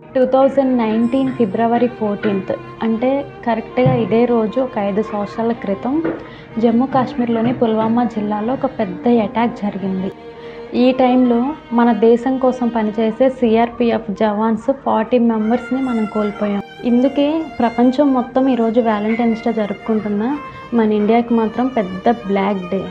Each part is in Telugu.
2019 ఫిబ్రవరి 14th అంటే కరెక్ట్గా ఇదే రోజు ఒక 5 సంవత్సరాల క్రితం జమ్మూ కాశ్మీర్లోని పుల్వామా జిల్లాలో ఒక పెద్ద అటాక్ జరిగింది. ఈ టైంలో మన దేశం కోసం పనిచేసే సిఆర్పిఎఫ్ జవాన్స్ 40 మెంబర్స్ని మనం కోల్పోయాం. ఇందుకే ప్రపంచం మొత్తం ఈరోజు వ్యాలంటైన్స్ డే జరుపుకుంటున్నా మన ఇండియాకి మాత్రం పెద్ద బ్లాక్ డే.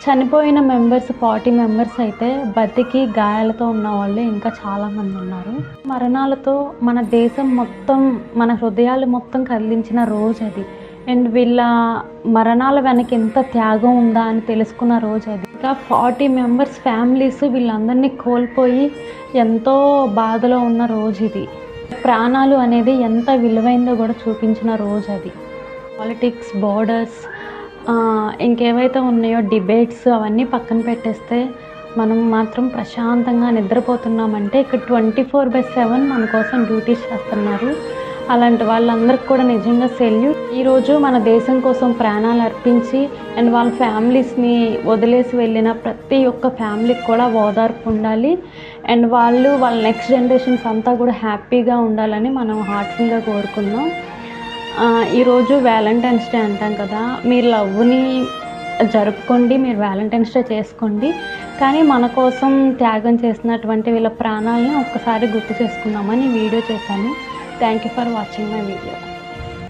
చనిపోయిన మెంబర్స్ 40 మెంబర్స్ అయితే బతికి గాయాలతో ఉన్న వాళ్ళు ఇంకా చాలామంది ఉన్నారు. మరణాలతో మన దేశం మొత్తం, మన హృదయాలు మొత్తం కదిలించిన రోజు అది. అండ్ వీళ్ళ మరణాల వెనక ఎంత త్యాగం ఉందా అని తెలుసుకున్న రోజు అది. ఇంకా 40 మెంబర్స్ ఫ్యామిలీస్ వీళ్ళందరినీ కోల్పోయి ఎంతో బాధలో ఉన్న రోజు ఇది. ప్రాణాలు అనేది ఎంత విలువైందో కూడా చూపించిన రోజు అది. పాలిటిక్స్, బోర్డర్స్, ఇంకేవైతే ఉన్నాయో డిబేట్స్ అవన్నీ పక్కన పెట్టేస్తే మనం మాత్రం ప్రశాంతంగా నిద్రపోతున్నామంటే ఇక్కడ 24/7 మన కోసం డ్యూటీస్ చేస్తున్నారు. అలాంటి వాళ్ళందరికీ కూడా నిజంగా సెల్యూట్. ఈరోజు మన దేశం కోసం ప్రాణాలు అర్పించి అండ్ వాళ్ళ ఫ్యామిలీస్ని వదిలేసి వెళ్ళిన ప్రతి ఒక్క ఫ్యామిలీకి కూడా ఓదార్పు ఉండాలి. అండ్ వాళ్ళ నెక్స్ట్ జనరేషన్స్ అంతా కూడా హ్యాపీగా ఉండాలని మనం హార్ట్ఫుల్గా కోరుకుందాం. ఈరోజు వ్యాలంటైన్స్ డే అంటాం కదా, మీరు లవ్ని జరుపుకోండి, మీరు వ్యాలంటైన్స్ డే చేసుకోండి. కానీ మన కోసం త్యాగం చేసినటువంటి వీళ్ళ ప్రాణాలను ఒక్కసారి గుర్తు చేసుకుందామని వీడియో చేశాను. Thank you for watching my video.